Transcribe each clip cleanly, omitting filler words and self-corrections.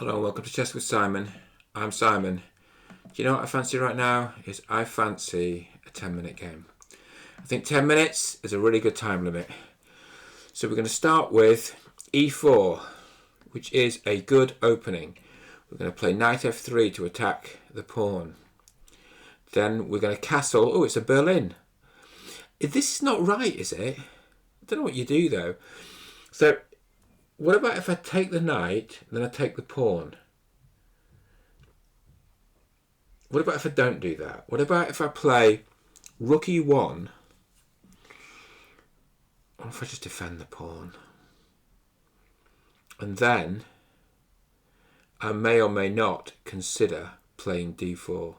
Hello, welcome to Chess with Simon. I'm Simon. Do you know what I fancy right now? I fancy a 10-minute game. I think 10 minutes is a really good time limit. So we're going to start with e4, which is a good opening. We're going to play knight f3 to attack the pawn. Then we're going to castle. Oh, it's a Berlin. This is not right, is it? I don't know what you do though. So what about if I take the knight, then I take the pawn? What about if I don't do that? What about if I play rook e1? Or if I just defend the pawn? And then I may or may not consider playing d4.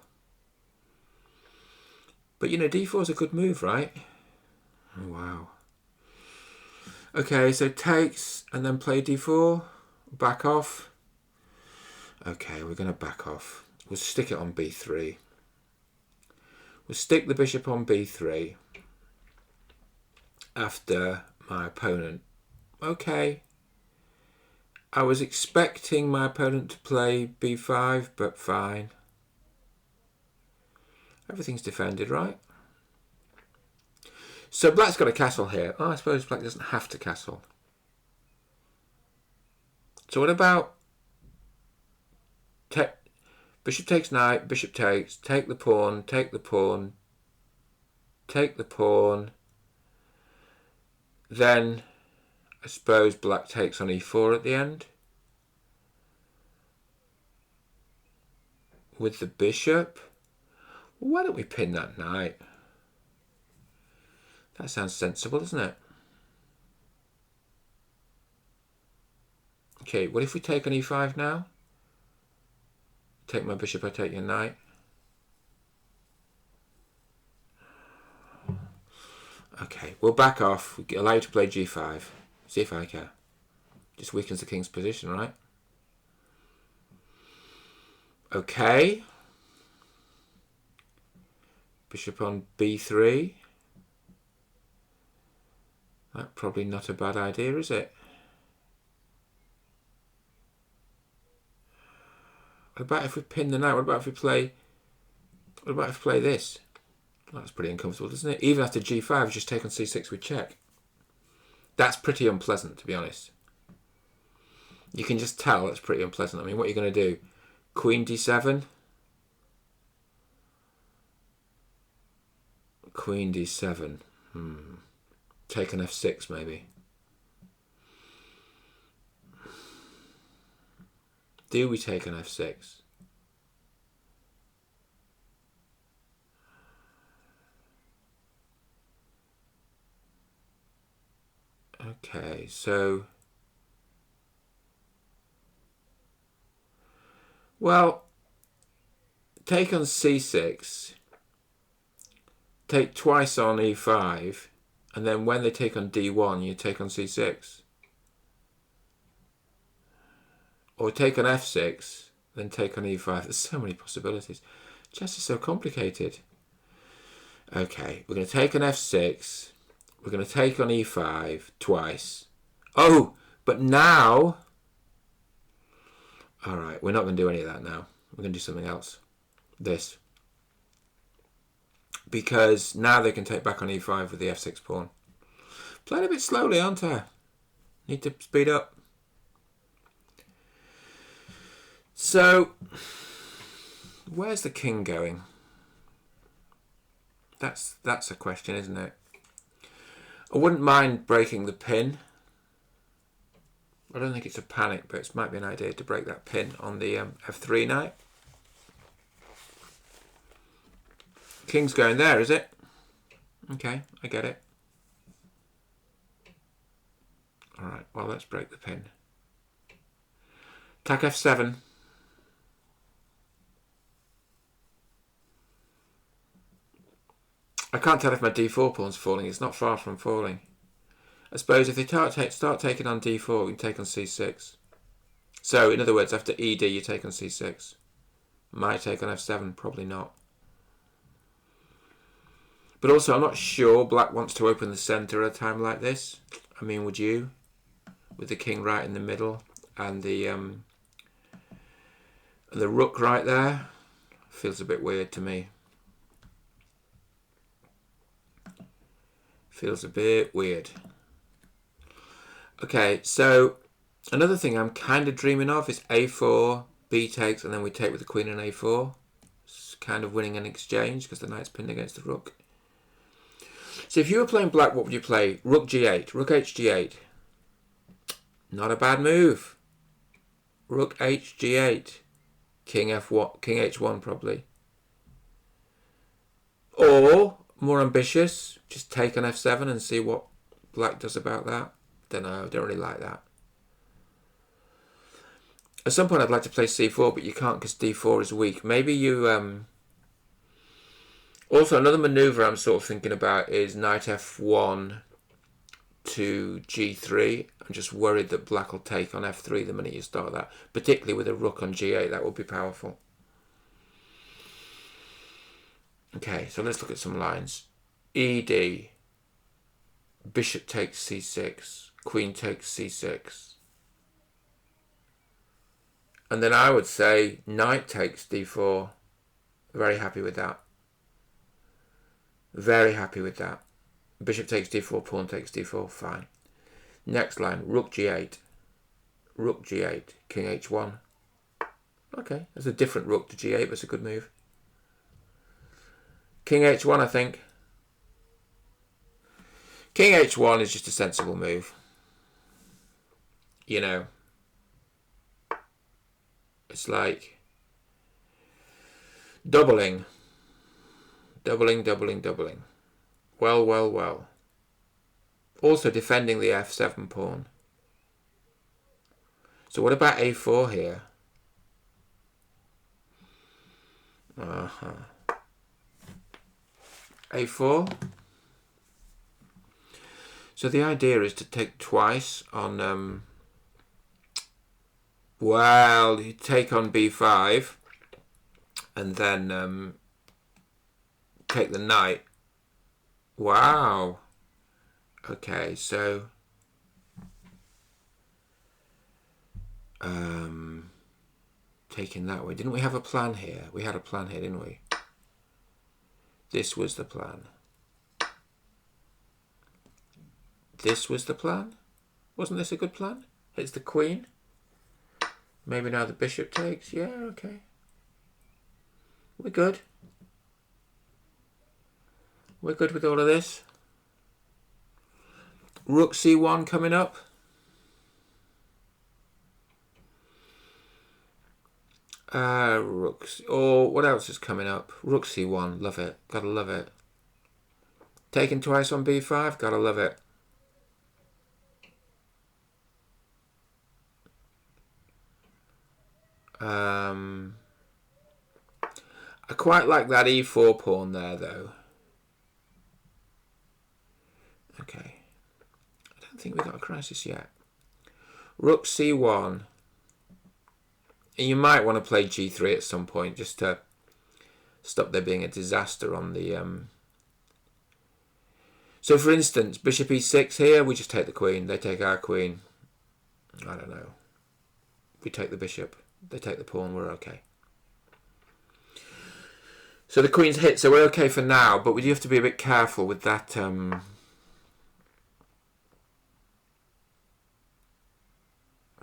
But you know, d4 is a good move, right? Oh, wow. Okay, so takes and then play d4. Back off. Okay, we're going to back off. We'll stick it on b3. We'll stick the bishop on b3 after my opponent. Okay. I was expecting my opponent to play b5, but fine. Everything's defended, right? So black's got a castle here. Oh, I suppose black doesn't have to castle. So what about bishop takes knight, bishop takes, take the pawn, take the pawn, take the pawn. Then I suppose black takes on e4 at the end with the bishop. Why don't we pin that knight? That sounds sensible, doesn't it? Okay, what if we take on e5 now? Take my bishop, I take your knight. Okay, we'll back off. We allow you to play g5. See if I care. Just weakens the king's position, right? Okay. Bishop on b3. That's probably not a bad idea, is it? What about if we pin the knight? What about if we play this? That's pretty uncomfortable, doesn't it? Even after g5, just take on c6 with check. That's pretty unpleasant, to be honest. You can just tell that's pretty unpleasant. I mean, what are you going to do? Queen d7? Queen d7. Take on f6, maybe. Do we take on f6? Okay, so... Well, take on c6, take twice on e5, and then when they take on d1, you take on c6. Or take on f6, then take on e5. There's so many possibilities. Chess is so complicated. Okay, we're going to take on f6. We're going to take on e5 twice. Oh, but now... Alright, we're not going to do any of that now. We're going to do something else. This. Because now they can take back on e5 with the f6 pawn. Playing a bit slowly, aren't I? Need to speed up. So, where's the king going? That's a question, isn't it? I wouldn't mind breaking the pin. I don't think it's a panic, but it might be an idea to break that pin on the f3 knight. King's going there, is it? Okay, I get it. Alright, well, let's break the pin. Attack f7. I can't tell if my d4 pawn's falling. It's not far from falling. I suppose if they start taking on d4, we can take on c6. So, in other words, after ed, you take on c6. Might take on f7, probably not. But also, I'm not sure black wants to open the centre at a time like this. I mean, would you? With the king right in the middle and the And the rook right there feels a bit weird to me. Feels a bit weird. Okay, so another thing I'm kind of dreaming of is a4, b takes, and then we take with the queen and a4. It's kind of winning an exchange because the knight's pinned against the rook. So if you were playing black, what would you play? Rook g8, rook h g8. Not a bad move. Rook h g8. King f1, king h1 probably. Or, more ambitious, just take on f7 and see what black does about that. Don't know, don't really like that. At some point I'd like to play c4, but you can't because d4 is weak. Maybe you... Also, another manoeuvre I'm sort of thinking about is knight f1 to g3. I'm just worried that black will take on f3 the minute you start that. Particularly with a rook on g8, that would be powerful. Okay, so let's look at some lines. Ed, bishop takes c6, queen takes c6. And then I would say knight takes d4. Very happy with that. Very happy with that. Bishop takes d4, pawn takes d4, fine. Next line, rook g8. Rook g8, king h1. Okay, there's a different rook to g8, but it's a good move. King h1, I think. King h1 is just a sensible move. You know. It's like doubling. Doubling, doubling, doubling. Well, well, well. Also defending the f7 pawn. So what about a4 here? A4. So the idea is to take twice on... well, you take on b5 and then take the knight. Wow. Okay, so taking that way. Didn't we have a plan here? We had a plan here, didn't we? This was the plan. This was the plan? Wasn't this a good plan? It's the queen. Maybe now the bishop takes. Yeah, okay. We're good. We're good with all of this. Rook c1 coming up. Rooks. Oh, what else is coming up? Rook c1. Love it. Gotta love it. Taking twice on b5. Gotta love it. I quite like that e4 pawn there, though. Okay. I don't think we've got a crisis yet. Rook c1. You might want to play g3 at some point just to stop there being a disaster on the... So, for instance, bishop e6 here, we just take the queen. They take our queen. I don't know. We take the bishop. They take the pawn. We're okay. So the queen's hit, so we're okay for now, but we do have to be a bit careful with that...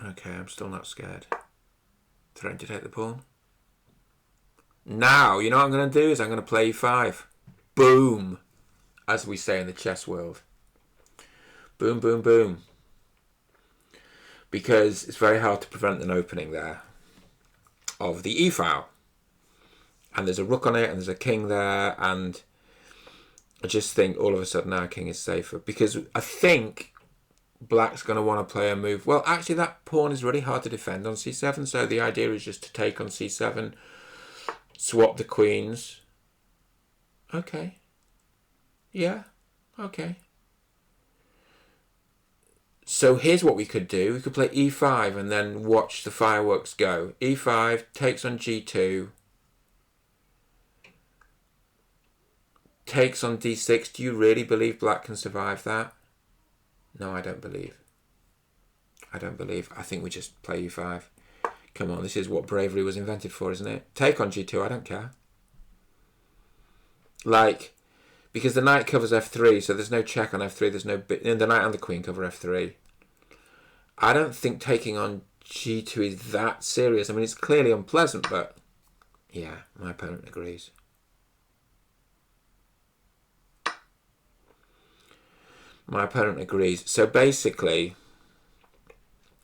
Okay, I'm still not scared. Threatening to take the pawn. Now, you know what I'm going to do is I'm going to play e5. Boom! As we say in the chess world. Boom, boom, boom. Because it's very hard to prevent an opening there of the e-file. And there's a rook on it, and there's a king there, and I just think all of a sudden our king is safer. Because I think black's going to want to play a move. Well, actually, that pawn is really hard to defend on c7, so the idea is just to take on c7, swap the queens. Okay. Yeah, okay. So here's what we could do. We could play e5 and then watch the fireworks go. e5 takes on g2. Takes on d6. Do you really believe black can survive that? No, I don't believe. I don't believe. I think we just play e5. Come on, this is what bravery was invented for, isn't it? Take on g2, I don't care. Like, because the knight covers f3, so there's no check on f3. There's no bit. The knight and the queen cover f3. I don't think taking on g2 is that serious. I mean, it's clearly unpleasant, but yeah, my opponent agrees. My opponent agrees. So basically,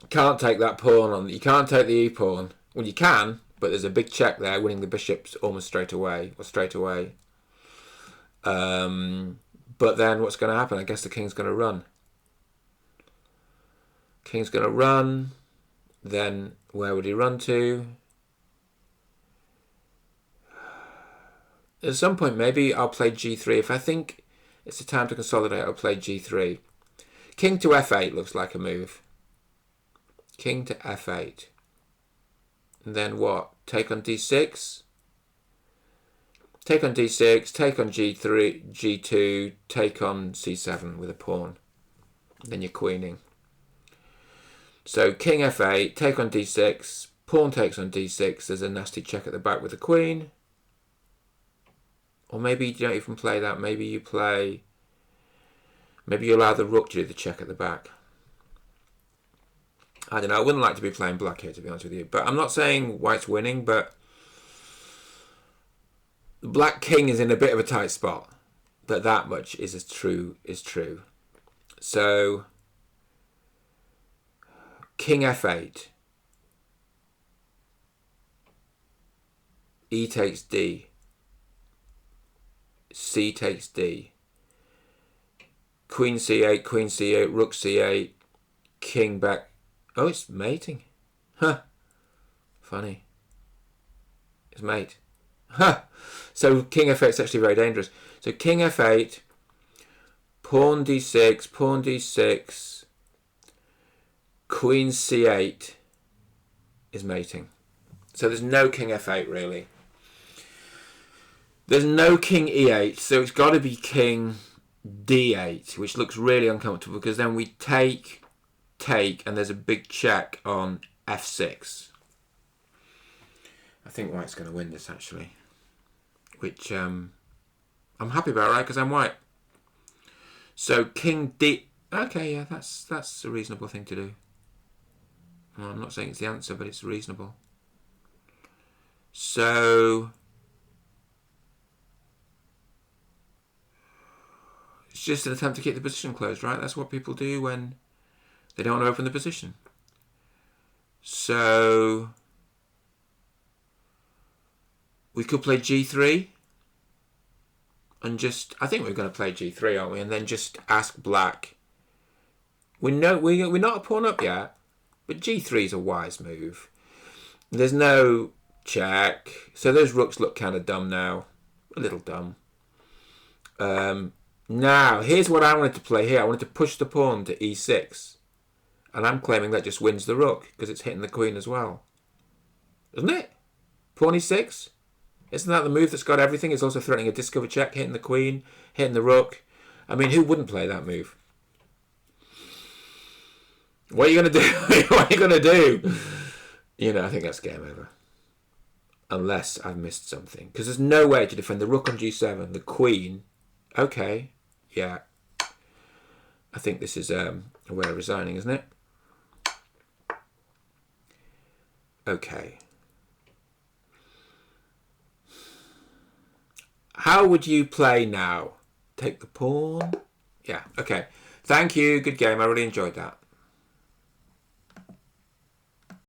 can't take that pawn on. You can't take the e pawn. Well, you can, but there's a big check there, winning the bishops almost straight away. But then what's going to happen? I guess the king's going to run. King's going to run. Then where would he run to? At some point, maybe I'll play g3. If I think it's the time to consolidate, I'll play g3. King to f8 looks like a move. King to f8. And then what? Take on d6? Take on d6, take on g3, g2, take on c7 with a pawn. Then you're queening. So king f8, take on d6, pawn takes on d6. There's a nasty check at the back with the queen. Or maybe you don't even play that. Maybe you allow the rook to do the check at the back. I don't know. I wouldn't like to be playing black here, to be honest with you. But I'm not saying white's winning, but the black king is in a bit of a tight spot. But that much is true. So king f8. E takes d. C takes d. Queen c8, rook c8, king back. Oh, it's mating. Huh. Funny. It's mate. Huh. So king f8 is actually very dangerous. So king f8, pawn d6, queen c8 is mating. So there's no king f8 really. There's no king e8, so it's got to be king d8, which looks really uncomfortable because then we take, and there's a big check on f6. I think white's going to win this actually, which I'm happy about, right? Because I'm white. So king d. Okay, yeah, that's a reasonable thing to do. Well, I'm not saying it's the answer, but it's reasonable. So it's just an attempt to keep the position closed, right? That's what people do when they don't want to open the position. So we could play g3 and just, I think we're going to play g3, aren't we? And then just ask black. We know we're not a pawn up yet, but g3 is a wise move. There's no check, so those rooks look kind of dumb now, a little dumb. Now here's what I wanted to play here. I wanted to push the pawn to e6, and I'm claiming that just wins the rook because it's hitting the queen as well, isn't it? Pawn e6. Isn't that the move that's got everything? It's also threatening a discover check, hitting the queen, hitting the rook. I mean, who wouldn't play that move? What are you going to do? What are you going to do? You know, I think that's game over. Unless I've missed something. Because there's no way to defend the rook on g7, the queen. Okay, yeah. I think this is a way of resigning, isn't it? Okay. How would you play now? Take the pawn? Yeah, okay. Thank you. Good game. I really enjoyed that.